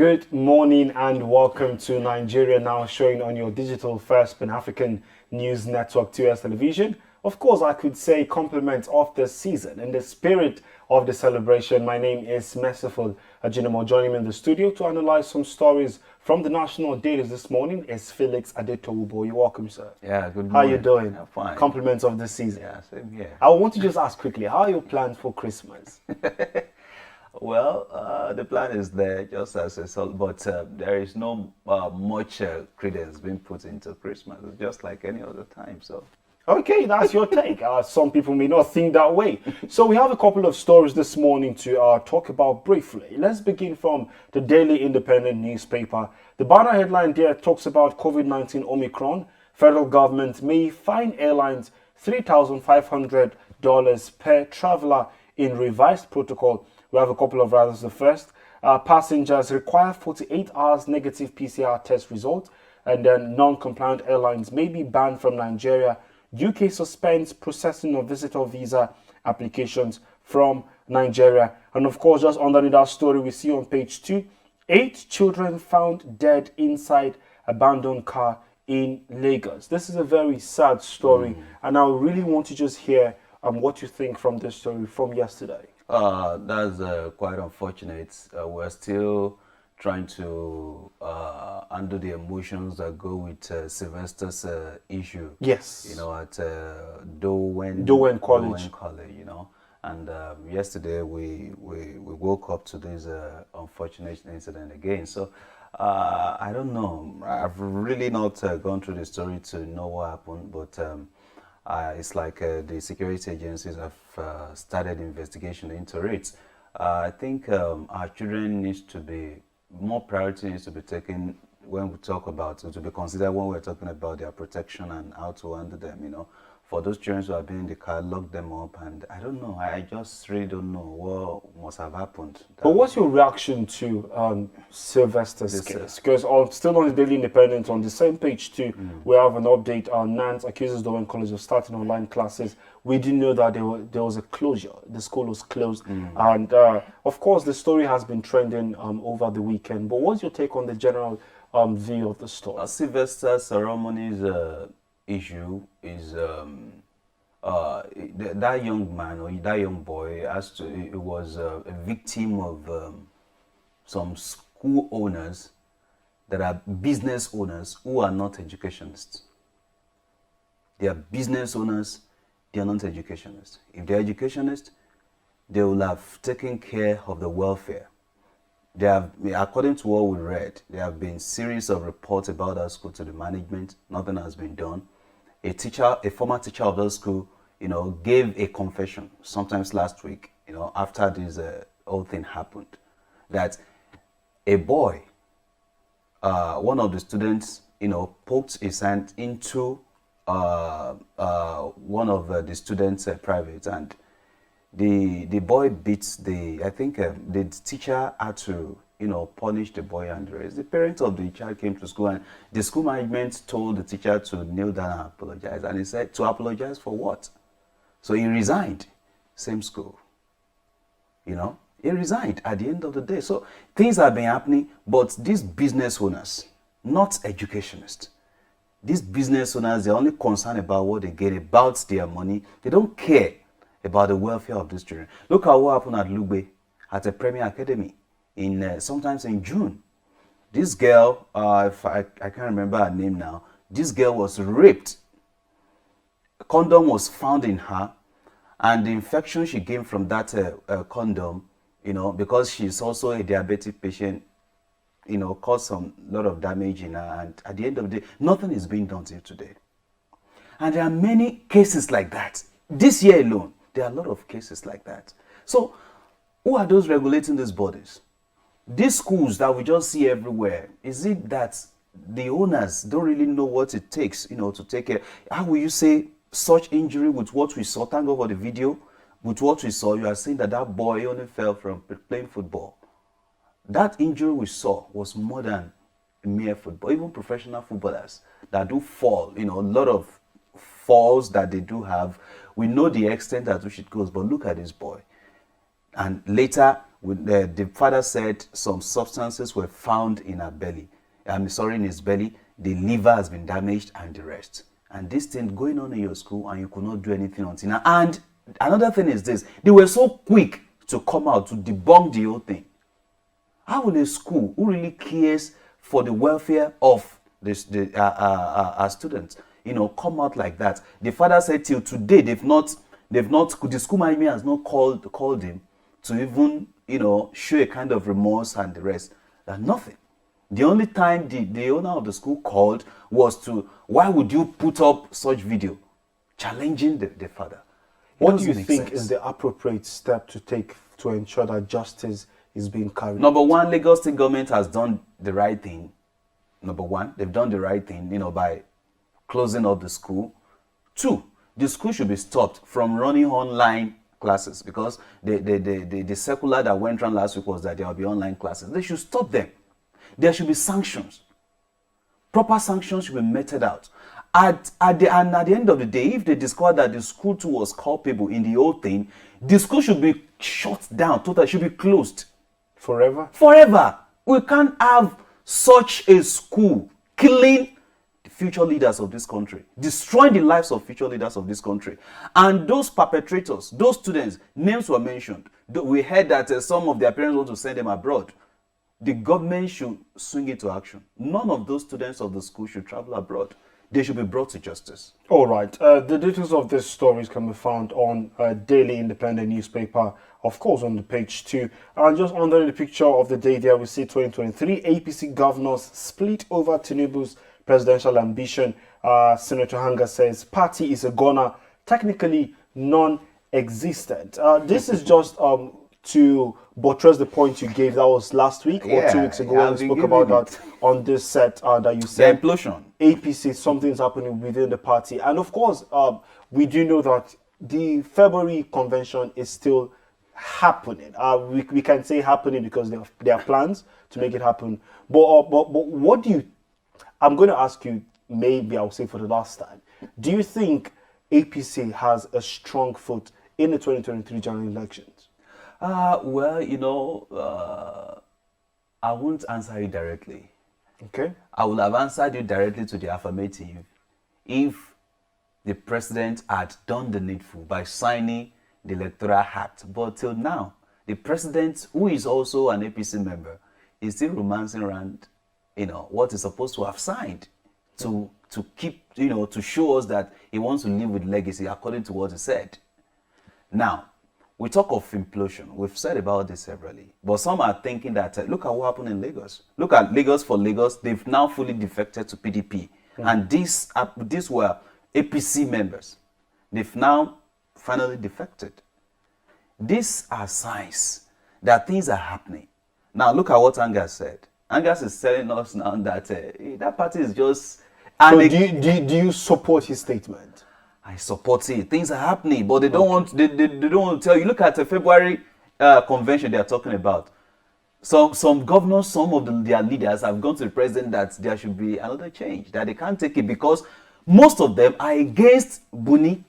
Good morning and welcome to Nigeria Now, showing on your digital first Pan-African news network, 2S Television. Of course, I could say compliment of the season. In the spirit of the celebration, my name is Merciful Ajinomo. Joining me in the studio to analyze some stories from the national dailies this morning is Felix Adetowubo. You're welcome, sir. Yeah, good morning. How are you doing? I'm fine. Compliments of the season. Yeah, same here. I want to just ask quickly, how are your plans for Christmas? Well, the plan is there just as a sort, but there is no much credence being put into Christmas. It's just like any other time. So, Okay, that's your take. Some people may not think that way. So we have a couple of stories this morning to talk about briefly. Let's begin from the Daily Independent newspaper. The banner headline there talks about COVID-19 Omicron. Federal government may fine airlines $3,500 per traveler in revised protocol. We have a couple of riders. The first, passengers require 48 hours negative PCR test result, and then non-compliant airlines may be banned from Nigeria. UK suspends processing of visitor visa applications from Nigeria. And of course, just underneath that story, we see on page 2, 8 children found dead inside abandoned car in Lagos. This is a very sad story, and I really want to just hear what you think from this story from yesterday. that's quite unfortunate. We're still trying to undo the emotions that go with Sylvester's issue. Yes. You know, at Dowen College. You know. And yesterday we woke up to this unfortunate incident again. So I don't know. I've really not gone through the story to know what happened, but it's like the security agencies have started investigation into it. I think our children needs to be, more priority needs to be taken when we talk about, to be considered when we're talking about their protection and how to handle them, you know. For those children who have been in the car, lock them up, and I don't know, I just really don't know what must have happened. But what's your reaction to Sylvester's case? Because still on the Daily Independent, on the same page too, we have an update. Nance accuses Dowen College of starting online classes. We didn't know that there was a closure. The school was closed. And of course, the story has been trending over the weekend. But what's your take on the general view of the story? Sylvester ceremonies issue is that young man or that young boy was a victim of some school owners that are business owners who are not educationists. They are business owners, they are not educationists. If they're educationists, they will have taken care of the welfare. They have, according to what we read, there have been series of reports about that school to the management. Nothing has been done. A former teacher of that school, you know, gave a confession sometimes last week, you know, after this whole thing happened, that a boy, one of the students, you know, poked his hand into one of the students' private, and the boy beats I think the teacher had to, you know, punish the boy and the rest. The parents of the child came to school, and the school management told the teacher to kneel down and apologize. And he said, to apologize for what? So he resigned. Same school. You know, he resigned at the end of the day. So things have been happening, but these business owners, not educationists, these business owners, they're only concerned about what they get, about their money. They don't care about the welfare of these children. Look at what happened at Lugbe, at the Premier Academy, sometimes in June. This girl, if I can't remember her name now, this girl was raped. A condom was found in her, and the infection she gained from that condom, you know, because she's also a diabetic patient, you know, caused some lot of damage in her, and at the end of the day, nothing is being done till today. And there are many cases like that. This year alone, there are a lot of cases like that. So, who are those regulating these bodies? These schools that we just see everywhere, is it that the owners don't really know what it takes, you know, to take care? How will you say such injury with what we saw? Thank God for the video. With what we saw, you are saying that that boy only fell from playing football. That injury we saw was more than mere football. Even professional footballers that do fall, you know, a lot of falls that they do have, we know the extent at which it goes. But look at this boy. And later, the father said some substances were found in her belly. I'm sorry, in his belly. The liver has been damaged and the rest. And this thing going on in your school and you could not do anything until now. And another thing is this. They were so quick to come out to debunk the whole thing. How will a school who really cares for the welfare of our students, come out like that? The father said till today the school management has not called him to even, show a kind of remorse and the rest. That nothing. The only time the owner of the school called was to, why would you put up such video challenging the father? What do you think is the appropriate step to take to ensure that justice is being carried out? Number one, Lagos State government has done the right thing. Number one, they've done the right thing, by closing up the school. Two, the school should be stopped from running online classes, because the circular that went around last week was that there will be online classes. They should stop them. There should be sanctions. Proper sanctions should be meted out. At the end of the day, if they discover that the school too was culpable in the whole thing, the school should be shut down, totally should be closed. Forever? Forever. We can't have such a school killing the future leaders of this country, destroying the lives of future leaders of this country. And those perpetrators, those students, names were mentioned. We heard that some of their parents want to send them abroad. The government should swing into action. None of those students of the school should travel abroad. They should be brought to justice. All right. The details of these stories can be found on Daily Independent newspaper, of course, on the page 2. And just under the picture of the day there, we see 2023 APC governors split over Tinubu's presidential ambition. Senator Hanga says party is a goner, technically non-existent. This is just to buttress the point you gave. That was last week or 2 weeks ago when we spoke about that on this set that you said. The implosion. APC, something's happening within the party. And of course, we do know that the February convention is still happening. We can say happening because there are plans to make it happen. But what do you... I'm going to ask you, maybe I'll say for the last time, do you think APC has a strong foot in the 2023 general elections? Well, I won't answer you directly. Okay. I would have answered you directly to the affirmative if the president had done the needful by signing the Electoral Act. But till now, the president, who is also an APC member, is still romancing around, what he's supposed to have signed to keep, to show us that he wants to live with legacy according to what he said. Now, we talk of implosion. We've said about this severally. But some are thinking that, look at what happened in Lagos. Look at Lagos for Lagos. They've now fully defected to PDP. And these were APC members. They've now finally defected. These are signs that things are happening. Now, look at what Angas said. Angas is telling us now that that party is just... So do you support his statement? I support it. Things are happening, but they don't want. They don't want to tell you. Look at the February convention they are talking about. Some governors, some of their leaders have gone to the president that there should be another change, that they can't take it because most of them are against Buni,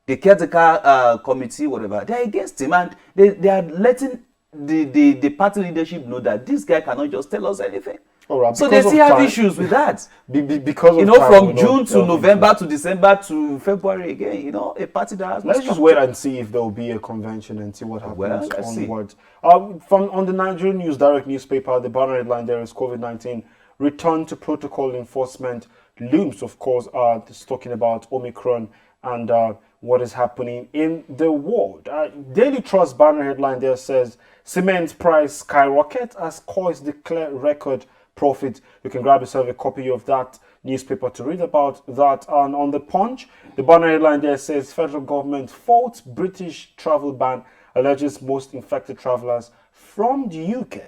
the caretaker committee, whatever. They are against him, and they are letting the party leadership know that this guy cannot just tell us anything. Right, so they still have issues with that. Because of from June to November to December to February again, a party that has... Let's just wait and see if there will be a convention and see what happens onwards. On the Nigerian News Direct newspaper, the banner headline there is COVID-19 return to protocol enforcement looms. Of course, it's talking about Omicron and what is happening in the world. Daily Trust banner headline there says cement price skyrocket as coils declare record profit. You can grab yourself a copy of that newspaper to read about that. And on the Punch, the banner headline there says federal government faults British travel ban, alleges most infected travelers from the UK.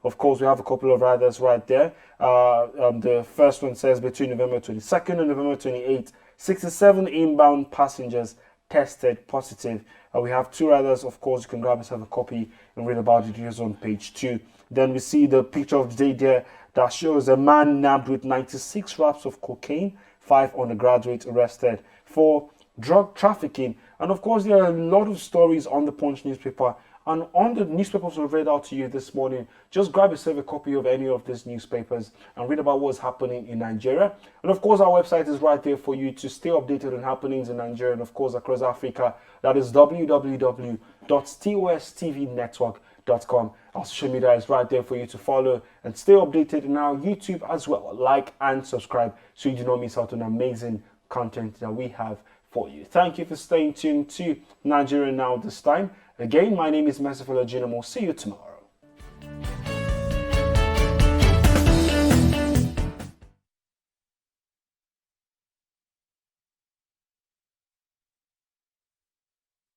Of course, we have a couple of riders right there. The first one says between November 22nd and November 28th, 67 inbound passengers tested positive. We have 2 riders. Of course, you can grab yourself a copy and read about it. Here's on page 2. Then we see the picture of the day there that shows a man nabbed with 96 wraps of cocaine, 5 undergraduates arrested for drug trafficking. And of course, there are a lot of stories on the Punch newspaper And on the newspapers we've read out to you this morning, just grab yourself a copy of any of these newspapers and read about what's happening in Nigeria. And of course, our website is right there for you to stay updated on happenings in Nigeria and of course across Africa. That is www.TOSTVnetwork.com. Our social media is right there for you to follow and stay updated in our YouTube as well. Like and subscribe so you do not miss out on amazing content that we have for you. Thank you for staying tuned to Nigeria Now this time. Again, my name is Merciful Ajinomo. See you tomorrow.